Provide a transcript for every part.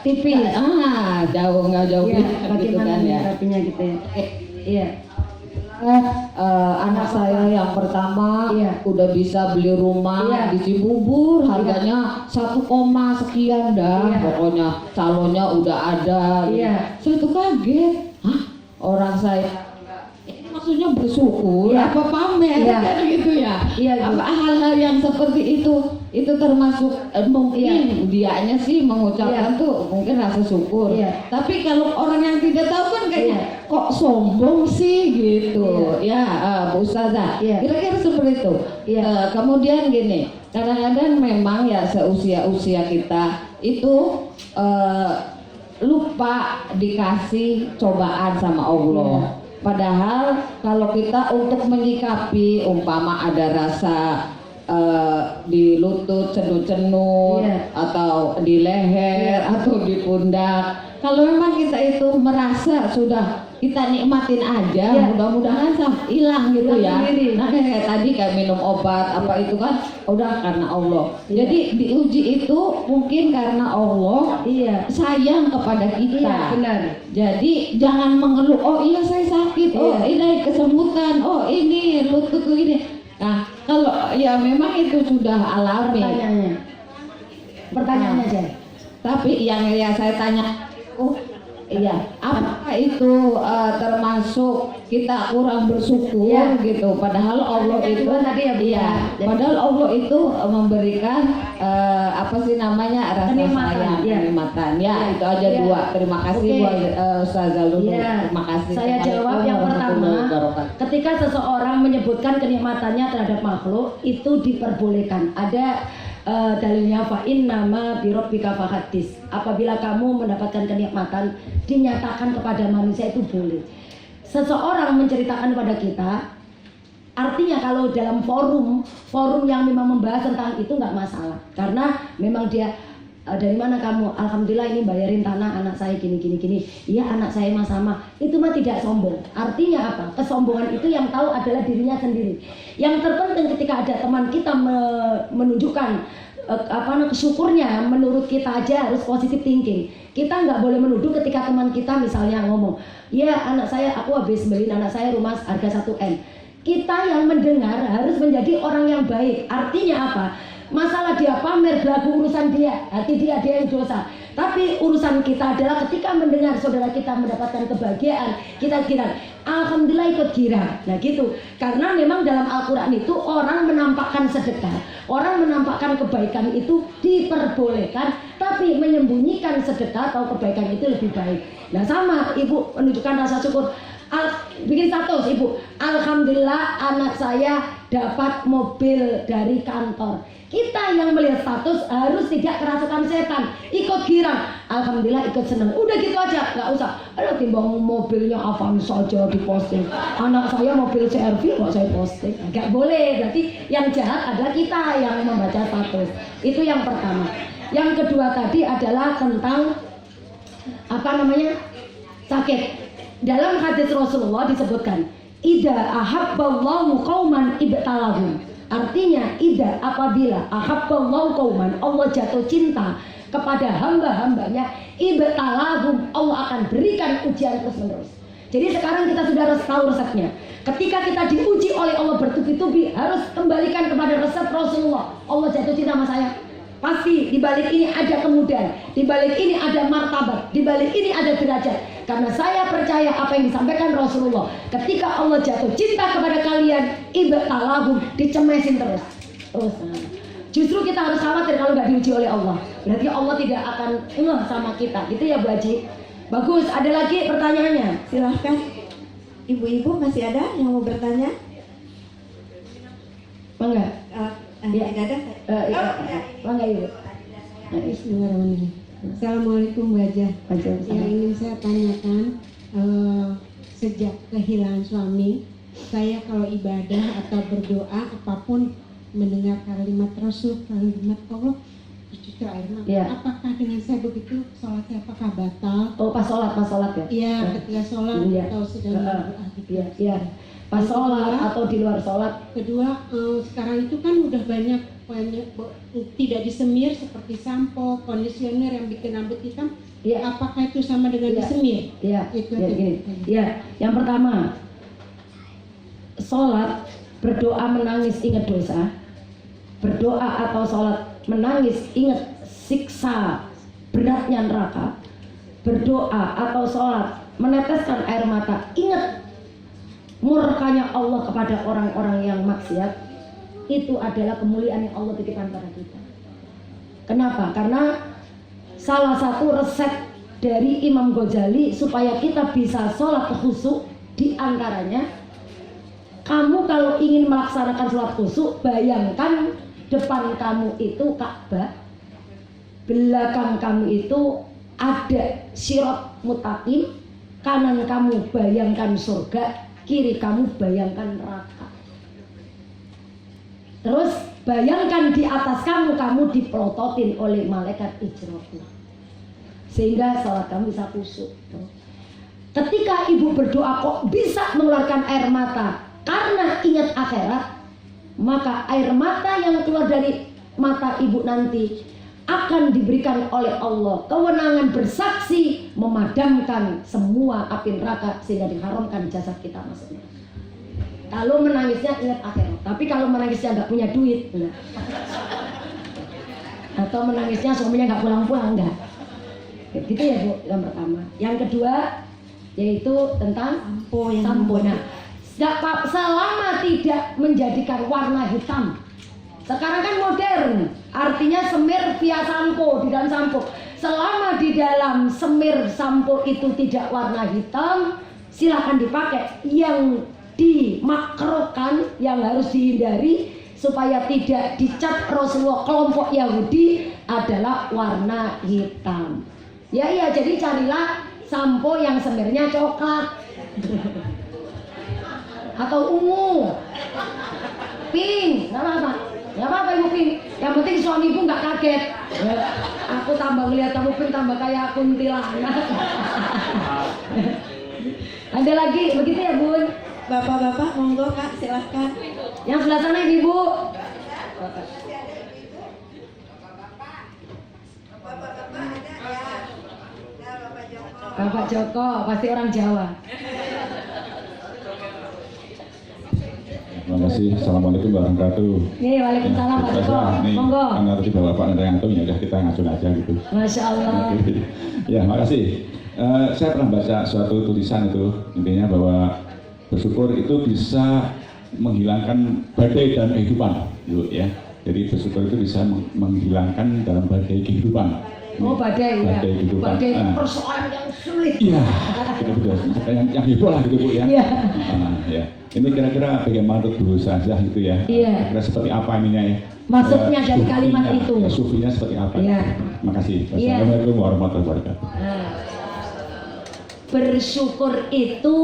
tipis. Jauh nggak jauh Iya, gitu bagaimana kan ya. menyikapinya gitu ya? Iya. Anak saya yang pertama Iya. udah bisa beli rumah Iya. di Cibubur, harganya 1, sekian dah. Iya. Pokoknya calonnya udah ada. Iya. Saya tuh kaget. Hah? Orang saya ini maksudnya bersyukur Iya. apa pamer Iya. kan gitu ya? Iya, Bu. Apa hal-hal yang seperti itu termasuk mungkin dianya sih mengucapkan Iya. tuh mungkin rasa syukur. Iya. Tapi kalau orang yang tidak tahu kan kayaknya Iya. kok sombong sih gitu. Ya, Bu Ustazah. Iya. Kira-kira seperti itu. Iya. Kemudian gini, kadang-kadang memang ya seusia-usia kita itu lupa dikasih cobaan sama Allah. Iya. Padahal kalau kita untuk menyikapi umpama ada rasa di lutut cenut-cenut, Iya. atau di leher, Iya. atau di pundak, kalau memang kita itu merasa sudah kita nikmatin aja, Iya. mudah-mudahan hilang gitu Hilang ya. sendiri. Nah kayak tadi kayak minum obat apa itu kan udah karena Allah. Iya. Jadi diuji itu mungkin karena Allah Iya. sayang kepada kita. Iya, benar. Jadi jangan mengeluh, oh iya saya sakit, oh Iya. ini kesemutan, oh ini lututku ini. Nah kalau ya memang itu sudah alami. Pertanyaannya aja. Tapi yang ya saya tanya, iya, apakah itu termasuk kita kurang bersyukur Iya. gitu? Padahal Allah Yang itu kedua tadi ya, Bu. iya, padahal Allah itu memberikan apa sih namanya rasa Kenikmatan, sayang, iya. kenikmatan. Ya, Iya. itu aja Iya. dua. Terima kasih Oke. buat Ustazah Lulu. Iya. Terima kasih. Saya jawab yang pertama. Ketika seseorang menyebutkan kenikmatannya terhadap makhluk itu diperbolehkan. Ada dalilnya fa'in nama birobbika fahadis. Apabila kamu mendapatkan kenikmatan dinyatakan kepada manusia itu boleh. Seseorang menceritakan kepada kita, artinya kalau dalam forum yang memang membahas tentang itu nggak masalah, karena memang dia dari mana kamu? Alhamdulillah ini bayarin tanah anak saya gini. Iya anak saya mah sama. Itu mah tidak sombong. Artinya apa? Kesombongan itu yang tahu adalah dirinya sendiri. Yang terpenting ketika ada teman kita menunjukkan syukurnya, menurut kita aja harus positive thinking. Kita nggak boleh menuduh ketika teman kita misalnya ngomong, ya anak saya aku habis beliin anak saya rumah harga 1 M. Kita yang mendengar harus menjadi orang yang baik. Artinya apa? Masalah dia pamer belagu urusan dia, hati dia yang dosa. Tapi urusan kita adalah ketika mendengar saudara kita mendapatkan kebahagiaan, kita kira alhamdulillah ikut girang. Nah gitu. Karena memang dalam Al-Qur'an itu orang menampakkan sedekah, orang menampakkan kebaikan itu diperbolehkan, tapi menyembunyikan sedekah atau kebaikan itu lebih baik. Nah sama Ibu menunjukkan rasa syukur. Bikin status Ibu, alhamdulillah anak saya dapat mobil dari kantor. Kita yang melihat status harus tidak kerasukan setan, ikut girang, alhamdulillah ikut seneng. Udah gitu aja, nggak usah aduh timbang mobilnya Avanza saja diposting, anak saya mobil CR-V kok saya posting. Nggak boleh, berarti yang jahat adalah kita yang membaca status. Itu yang pertama. Yang kedua tadi adalah tentang sakit. Dalam hadis Rasulullah disebutkan, "Idza ahabballahu qauman ibtalahum." Artinya, idza apabila ahabballahu qauman, Allah jatuh cinta kepada hamba-hambanya, ibtalahum, Allah akan berikan ujian terus-menerus. Jadi sekarang kita sudah harus tahu resepnya. Ketika kita diuji oleh Allah bertubi-tubi, harus kembalikan kepada resep Rasulullah. Allah jatuh cinta sama saya. Pasti di balik ini ada kemudahan, di balik ini ada martabat, di balik ini ada derajat. Karena saya percaya apa yang disampaikan Rasulullah. Ketika Allah jatuh cinta kepada kalian, ibtalahum, dicemesin terus. Justru kita harus khawatir kalau nggak diuji oleh Allah. Berarti Allah tidak akan ngeh sama kita. Gitu ya Bu Haji. Bagus. Ada lagi pertanyaannya? Silahkan. Ibu-ibu masih ada yang mau bertanya? Bangga. Tidak ada. Bangga Ibu. Bismillahirrahmanirrahim. Assalamualaikum Bu Haja. Yang ingin saya tanyakan, sejak kehilangan suami, saya kalau ibadah atau berdoa apapun mendengar kalimat Rasul, kalimat Allah, justru air mata. Ya. Apakah dengan saya begitu sholat saya apakah batal? Oh pas sholat ya? Iya, ketika sholat Iya. atau sedang berdoa gitu. Iya. Pas sholat atau di luar sholat. Kedua, sekarang itu kan udah banyak tidak disemir seperti sampo, kondisioner yang bikin rambut hitam, Iya. apakah itu sama dengan Iya. disemir? Ya, Itu ya, aja. gini. Ya, yang pertama, sholat berdoa menangis ingat dosa, berdoa atau sholat menangis ingat siksa beratnya neraka, berdoa atau sholat meneteskan air mata ingat murkanya Allah kepada orang-orang yang maksiat, itu adalah kemuliaan yang Allah titipkan pada kita. Kenapa? Karena salah satu resep dari Imam Ghazali supaya kita bisa sholat khusyuk, di antaranya kamu kalau ingin melaksanakan sholat khusyuk, bayangkan depan kamu itu Ka'bah, belakang kamu itu ada sirat mustaqim, kanan kamu bayangkan surga, kiri kamu bayangkan neraka. Terus bayangkan di atas kamu dipelototin oleh malaikat Israfil, sehingga sholat kamu bisa khusyuk. Ketika ibu berdoa kok bisa mengeluarkan air mata karena ingat akhirat, maka air mata yang keluar dari mata ibu nanti akan diberikan oleh Allah kewenangan bersaksi memadamkan semua api neraka sehingga diharamkan jasad kita masuknya. Kalau menangisnya ingat akhirat, tapi kalau menangisnya nggak punya duit, enggak. Atau menangisnya suaminya nggak pulang-pulang, enggak. Gitu ya Bu, yang pertama. Yang kedua yaitu tentang sampo. Nah, selama tidak menjadikan warna hitam. Sekarang kan modern, artinya semir via sampo, di dalam sampo. Selama di dalam semir sampo itu tidak warna hitam, silakan dipakai. Yang dimakruhkan, yang harus dihindari supaya tidak dicap Rasulullah kelompok Yahudi adalah warna hitam. Ya iya, jadi carilah sampo yang semirnya coklat atau ungu, pink, nggak apa-apa. Ya apa ibu pink, yang penting suami ibu nggak kaget. Ya, aku tambah ngeliat kamu pink tambah kayak kuntilanak. Ada lagi begitu ya Bun? Bapak-bapak monggo Kak, silahkan. Yang sebelah sana ibu. Bapak Joko pasti orang Jawa. Terima kasih. Assalamualaikum warahmatullahi wabarakatuh. Nih, waalaikumsalam Pak Joko. Monggo. Karena tadi bapak nanti ngantung ya udah kita ngacun aja gitu. Masya Allah. Ya, makasih. Saya pernah baca suatu tulisan itu, intinya bahwa bersyukur itu bisa menghilangkan badai dalam kehidupan, ya. Jadi bersyukur itu bisa menghilangkan dalam badai kehidupan. Oh badai ya. Badai kehidupan. Badai persoalan yang sulit. Iya, betul. Yang heboh lah gitu Bu ya. Iya. Ya. Ini kira-kira bagaimana untuk dulu saja gitu ya. Iya. Kira seperti apa ininya ya? Maksudnya dari kalimat itu. Sufinya seperti apa? Iya. Makasih. Iya. Assalamualaikum warahmatullahi wabarakatuh. Nah, bersyukur itu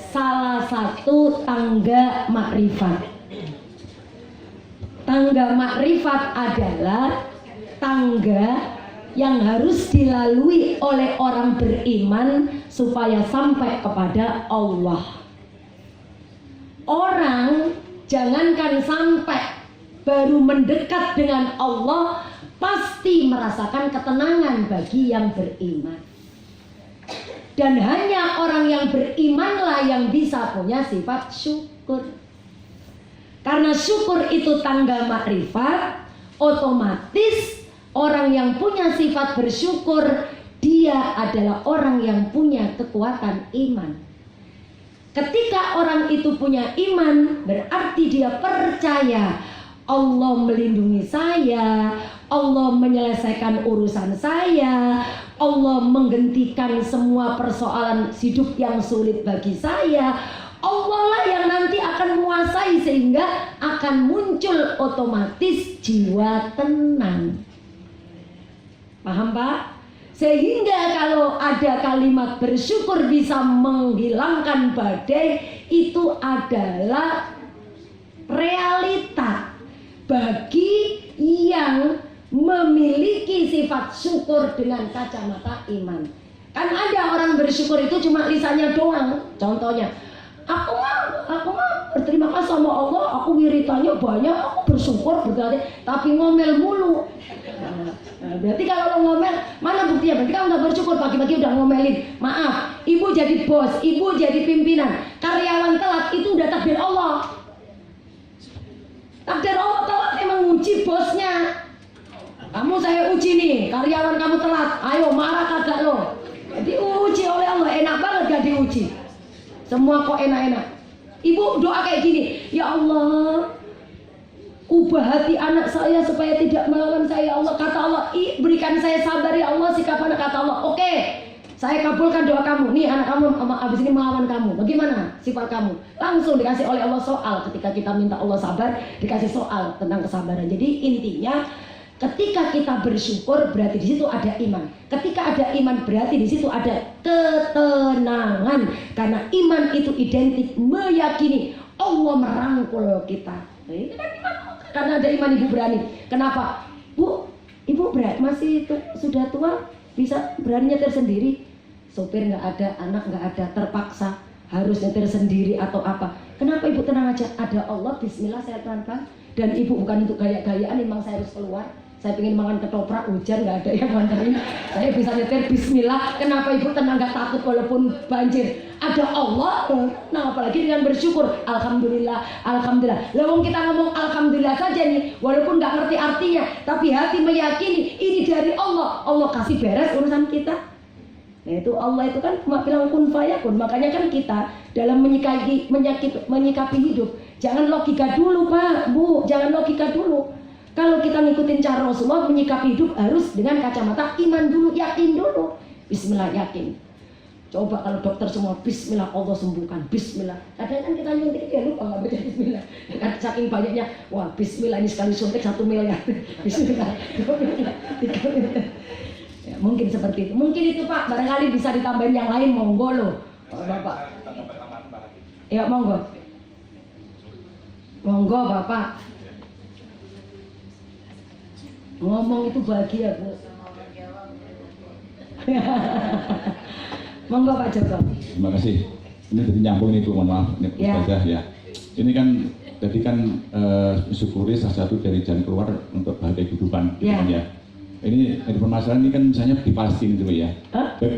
salah satu tangga makrifat. Tangga makrifat adalah tangga yang harus dilalui oleh orang beriman supaya sampai kepada Allah. Orang jangankan sampai, baru mendekat dengan Allah pasti merasakan ketenangan bagi yang beriman. Dan hanya orang yang berimanlah yang bisa punya sifat syukur. Karena syukur itu tangga makrifat, otomatis orang yang punya sifat bersyukur, dia adalah orang yang punya kekuatan iman. Ketika orang itu punya iman, berarti dia percaya Allah melindungi saya, Allah menyelesaikan urusan saya, Allah menghentikan semua persoalan hidup yang sulit bagi saya. Allah lah yang nanti akan menguasai, sehingga akan muncul otomatis jiwa tenang. Paham Pak? Sehingga kalau ada kalimat bersyukur bisa menghilangkan badai, itu adalah realita bagi yang memiliki sifat syukur dengan kacamata iman. Kan ada orang bersyukur itu cuma lisannya doang. Contohnya, aku mah berterima kasih sama Allah, aku wiritannya banyak, aku bersyukur berarti, tapi ngomel mulu. Nah, berarti kalau lo ngomel, mana buktinya? Berarti kamu nggak bersyukur, pagi-pagi udah ngomelin. Maaf, ibu jadi bos, ibu jadi pimpinan, karyawan telat itu udah takdir Allah. Takdir Allah telat emang uji bosnya. Kamu saya uji nih, karyawan kamu telat, ayo marah kagak lo? Diuji oleh Allah, enak banget gak diuji. Semua kok enak-enak. Ibu doa kayak gini, ya Allah, ubah hati anak saya supaya tidak melawan saya, ya Allah. Kata Allah, berikan saya sabar ya Allah. Sikap anak, kata Allah, oke, saya kabulkan doa kamu. Nih anak kamu abis ini melawan kamu, bagaimana sifat kamu? Langsung dikasih oleh Allah soal. Ketika kita minta Allah sabar, dikasih soal tentang kesabaran. Jadi intinya, ketika kita bersyukur berarti di situ ada iman. Ketika ada iman berarti di situ ada ketenangan. Karena iman itu identik meyakini Allah merangkul kita. Ini kan iman. Karena ada iman ibu berani. Kenapa? Bu, ibu masih sudah tua, bisa berani nyetir sendiri. Sopir nggak ada, anak nggak ada, terpaksa harus nyetir sendiri atau apa. Kenapa ibu tenang aja? Ada Allah, bismillah saya pelan-pelan. Dan ibu bukan untuk gaya-gayaan, memang saya harus keluar. Saya pengen makan ketoprak, hujan nggak ada yang nganterin. Saya bisa nyetir bismillah. Kenapa ibu tenang nggak takut walaupun banjir? Ada Allah. Nah apalagi dengan bersyukur. Alhamdulillah, alhamdulillah. Lawang kita ngomong alhamdulillah saja nih, walaupun nggak ngerti artinya, tapi hati meyakini ini dari Allah. Allah kasih beres urusan kita. Nah itu Allah itu kan cuma bilang kun fayakun. Makanya kan kita dalam menyikapi hidup, jangan logika dulu Pak, Bu, jangan logika dulu. Kalau kita ngikutin cara Rasulullah menyikapi hidup harus dengan kacamata iman dulu, yakin dulu. Bismillah, yakin. Coba kalau dokter semua bismillah Allah sembuhkan, bismillah. Kadang kan kita nyuntik dia lupa nggak baca bismillah. Saking banyaknya, wah bismillah ini sekali suntik 1 miliar. Bismillah, 2 miliar, 3 miliar. Ya, mungkin seperti itu. Mungkin itu Pak, barangkali bisa ditambahin yang lain, monggo loh. Bapak. Ya monggo. Monggo Bapak. Ngomong itu bahagia Bu. Monggo Pak Joko. Terima kasih. Ini jadi nyambung nih Bu, mohon maaf. Ini Ustazah ya. Ini kan tadi kan syukuri salah satu dari jalan keluar untuk bahagia kehidupan. Ya. Gitu kan, ya. Ini dari permasalahan ini kan misalnya di Palestina gitu ya.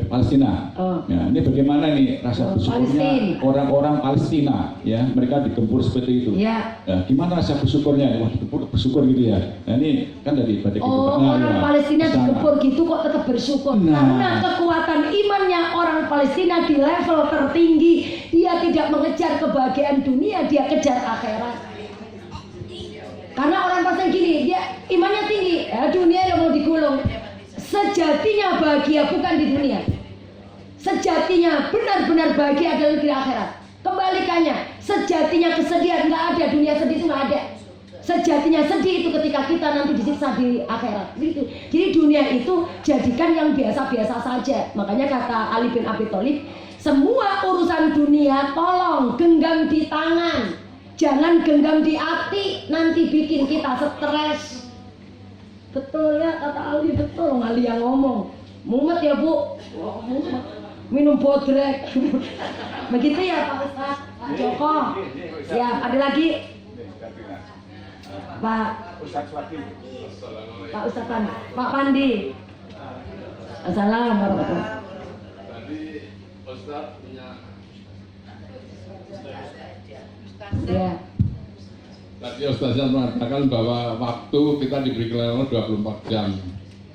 Palestina. Oh. Ya, ini bagaimana nih rasa bersyukurnya orang-orang Palestina ya, mereka digempur seperti itu. Ya. Ya, gimana rasa bersyukurnya? Wah, bersyukur gitu ya. Nah, ini kan dari ibadah kehidupan. Orang Palestina digempur gitu kok tetap bersyukur. Karena kekuatan imannya orang Palestina di level tertinggi. Dia tidak mengejar kebahagiaan dunia, dia kejar akhirat. Karena orang Palestina gini, dia imannya tinggi, ya dunia yang mau digulung. Sejatinya bahagia bukan di dunia. Sejatinya benar-benar bahagia adalah di akhirat. Kebalikannya, sejatinya kesedihan nggak ada, dunia sedih itu nggak ada. Sejatinya sedih itu ketika kita nanti disiksa di akhirat. Gitu. Jadi dunia itu jadikan yang biasa-biasa saja. Makanya kata Ali bin Abi Thalib, semua urusan dunia tolong genggam di tangan. Jangan genggam di hati, nanti bikin kita stres. Betul ya kata Ali, betul Ali yang ngomong. Mumet ya Bu, minum bodrek. Begitu ya Pak Ustaz, Pak Joko. Ya ada lagi Pak Ustaz Pandi, Pak Pandi. Assalamualaikum warahmatullahi wabarakatuh. Tadi Ustaz punya Ya. Tadi Ustazah mengatakan bahwa waktu kita diberi kelewatan 24 jam.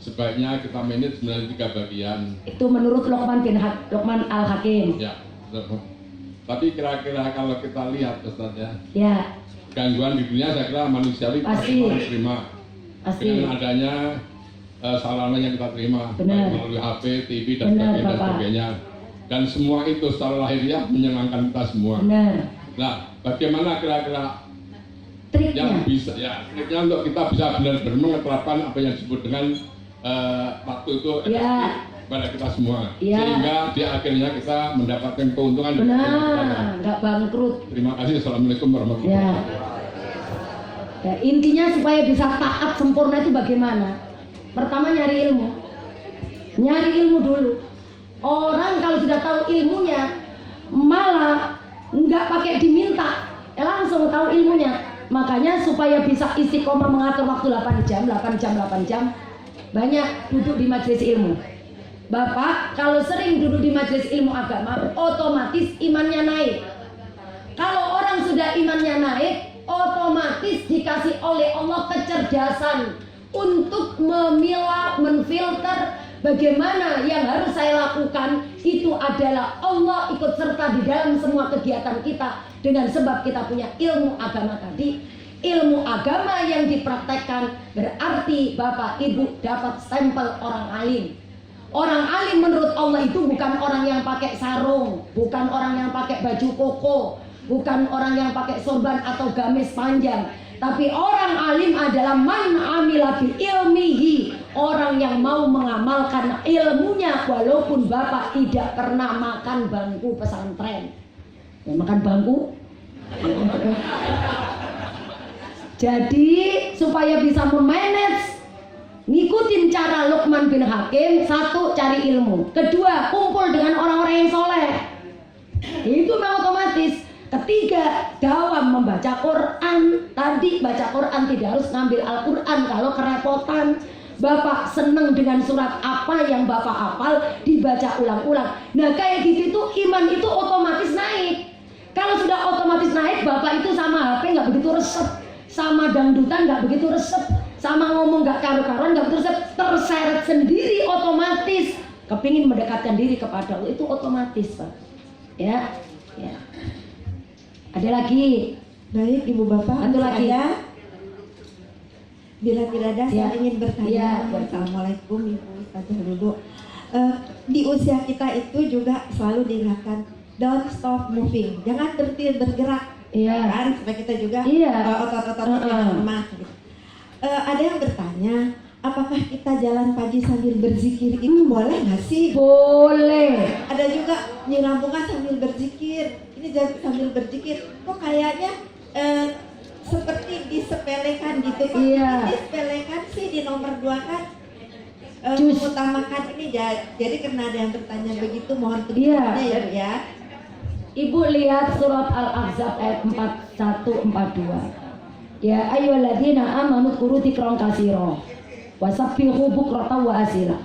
Sebaiknya kita manage 93 bagian. Itu menurut Luqman Al-Hakim. Ya. Tapi kira-kira kalau kita lihat Ustaz Ya. gangguan di dunia saya kira manusiawi Pasti. harus terima. Pasti. Dengan adanya sarana yang kita terima, Benar. baik melalui HP, TV dan Benar, sebagainya, Bapak. Dan semua itu secara lahiriah menyenangkan kita semua. Benar. Nah, bagaimana kira-kira Triknya. yang bisa ya triknya untuk kita bisa benar-benar menerapkan apa yang disebut dengan waktu itu Ya. pada kita semua, Ya. sehingga di akhirnya kita mendapatkan keuntungan. Benar, nggak bangkrut. Terima kasih. Assalamualaikum warahmatullahi Ya. wabarakatuh. Ya, intinya supaya bisa taat sempurna itu bagaimana? Pertama nyari ilmu. Nyari ilmu dulu. Orang kalau sudah tahu ilmunya malah nggak pakai diminta, langsung tahu ilmunya. Makanya supaya bisa istiqomah mengatur waktu 8 jam, banyak duduk di majelis ilmu. Bapak kalau sering duduk di majelis ilmu agama, otomatis imannya naik. Kalau orang sudah imannya naik, otomatis dikasih oleh Allah kecerdasan untuk memilah, menfilter bagaimana yang harus saya lakukan. Itu adalah Allah ikut serta di dalam semua kegiatan kita dengan sebab kita punya ilmu agama tadi. Ilmu agama yang dipraktekkan berarti Bapak Ibu dapat stempel orang alim. Orang alim menurut Allah itu bukan orang yang pakai sarung, bukan orang yang pakai baju koko, bukan orang yang pakai sorban atau gamis panjang. Tapi orang alim adalah man amila bil ilmihi, orang yang mau mengamalkan ilmunya walaupun Bapak tidak pernah makan bangku pesantren. Ya, makan bangku. Jadi supaya bisa memanage, ngikutin cara Luqman bin Hakim, satu cari ilmu, kedua kumpul dengan orang-orang yang soleh, itu memang otomatis. Ketiga, dawam membaca Quran. Tadi baca Quran tidak harus ngambil Al-Quran kalau kerepotan. Bapak seneng dengan surat apa yang Bapak hafal, dibaca ulang-ulang. Nah kayak gitu tuh iman itu otomatis naik. Kalau sudah otomatis naik, Bapak itu sama HP nggak begitu resep, sama dangdutan nggak begitu resep, sama ngomong nggak karu-karuan nggak begitu resep, terseret sendiri otomatis. Kepingin mendekatkan diri kepada Allah itu otomatis, Pak. Ya, ya. Ada lagi? Baik Ibu Bapak, satu lagi. ada? Bila tidak ada, Ya. saya ingin bertanya. Ya. Assalamualaikum Ibu Ustazah Lulu. Di usia kita itu juga selalu diingatkan don't stop moving, jangan berhenti bergerak. Iya. Kan supaya kita juga Iya. otot-ototnya jangan lemah. Gitu. Ada yang bertanya, apakah kita jalan pagi sambil berzikir itu boleh nggak sih? Boleh. Ada juga nyirambungan sambil berzikir. Ini sambil berzikir, kok kayaknya seperti disepelekan gitu. Kok Iya. disepelekan sih di nomor 2 kan? Just. Utamakan ini jadi karena ada yang bertanya begitu, mohon Iya. penjelasannya ya Bu ya. Ibu lihat surat Al-Ahzab ayat 41-42. Ya ayyuhalladzina amanu dzkuru dzikran katsira wasabbihu bukratan wa asila.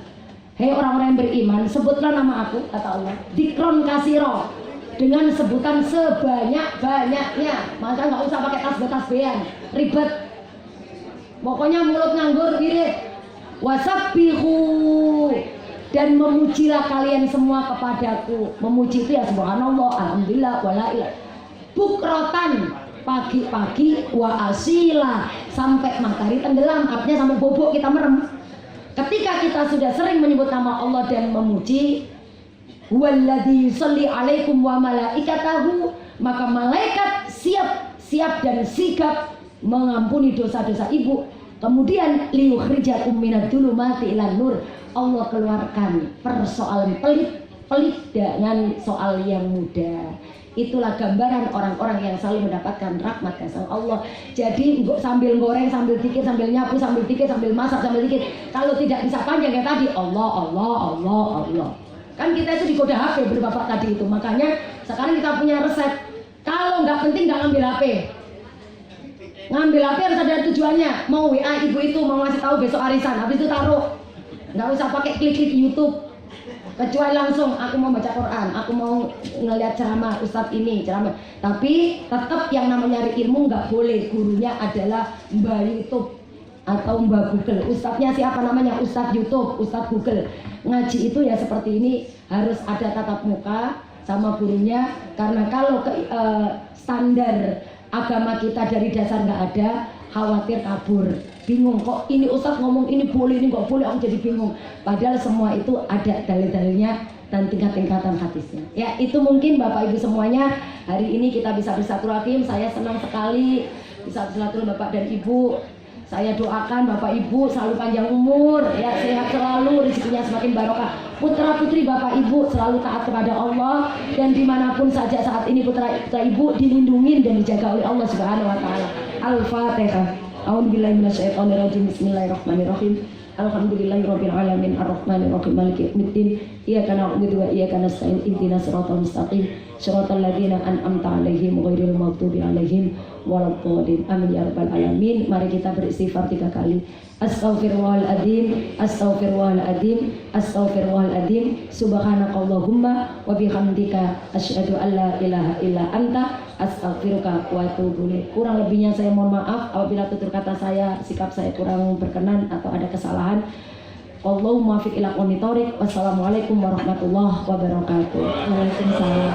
Hei orang-orang yang beriman, sebutlah nama aku, kata Allah, dzikran katsira, dengan sebutan sebanyak-banyaknya. Maka nggak usah pakai tasbih-tasbihan, ribet. Pokoknya mulut nganggur, wirid. Wasabbihu, dan memujilah kalian semua kepadaku. Memuji itu ya subhanallah, alhamdulillah, wala ilah. Bukrotan, pagi-pagi, wa asila, sampai matahari tenggelam, artinya sampai bobok kita merem. Ketika kita sudah sering menyebut nama Allah dan memuji, walladzi yusalli alaikum wa malaikatahu, maka malaikat siap dan sigap mengampuni dosa-dosa ibu. Kemudian liukhrijakum minadz dzulumati ilan nur, Allah keluarkan persoalan pelit dengan soal yang mudah. Itulah gambaran orang-orang yang selalu mendapatkan rahmat kasih Allah. Jadi sambil goreng, sambil pikir, sambil nyapu, sambil pikir, sambil masak, sambil pikir. Kalau tidak bisa panjang kayak tadi, Allah. Kan kita itu digoda HP berbapak tadi itu. Makanya sekarang kita punya resep. Kalau nggak penting nggak ngambil HP. Ngambil HP harus ada tujuannya. Mau WA ibu itu, mau ngasih tahu besok arisan, habis itu taruh. Nggak usah pakai klik-klik YouTube. Kecuali langsung aku mau baca Quran, aku mau ngeliat ceramah Ustadz ini ceramah. Tapi tetap yang namanya nyari ilmu nggak boleh gurunya adalah Mbak YouTube atau Mbak Google. Ustadznya siapa namanya? Ustadz YouTube, Ustadz Google. Ngaji itu ya seperti ini, harus ada tatap muka sama gurunya. Karena kalau standar agama kita dari dasar nggak ada, khawatir kabur, bingung kok ini Ustadz ngomong ini boleh, ini nggak boleh, aku jadi bingung. Padahal semua itu ada dalil-dalilnya dan tingkat-tingkatan hadisnya. Ya itu mungkin Bapak Ibu semuanya, hari ini kita bisa bersilaturahim. Saya senang sekali bisa bersilaturahim Bapak dan Ibu. Saya doakan Bapak Ibu selalu panjang umur, ya sehat selalu, rezekinya semakin barokah. Putra putri Bapak Ibu selalu taat kepada Allah, dan dimanapun saja saat ini putra Ibu dilindungi dan dijaga oleh Allah Subhanahu Wa Taala. Al-Fatihah. A'udzubillahi minasyaitonirrajim. Bismillahirrahmanirrahim. Alhamdulillahirabbil alamin arrahmanir rahim maliki yaumiddin iyyaka na'budu wa iyyaka nasta'in ihdinas siratal mustaqim siratal ladzina an'amta 'alaihim ghairil maghdubi alaihim waladdallin. Amin ya rabbal alamin. Mari kita beristighfar 3 kali. Astaghfirullahaladzim, astaghfirullahaladzim, astaghfirullahaladzim. Subhanakallahumma wa bihamdika asyhadu an la ilaha illa anta astaghfiruka wa atubu ilaik. Kurang lebihnya saya mohon maaf apabila tutur kata saya, sikap saya kurang berkenan atau ada kesalahan. Allahumma muwaffiq ila aqwamit thoriq. Wassalamualaikum warahmatullahi wabarakatuh. Waalaikumsalam.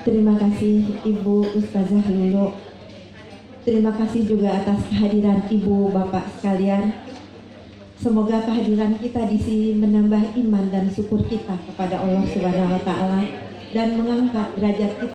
Terima kasih Ibu Ustazah Lulu. Terima kasih juga atas kehadiran Ibu Bapak sekalian. Semoga kehadiran kita di sini menambah iman dan syukur kita kepada Allah Subhanahu wa taala dan mengangkat derajat kita.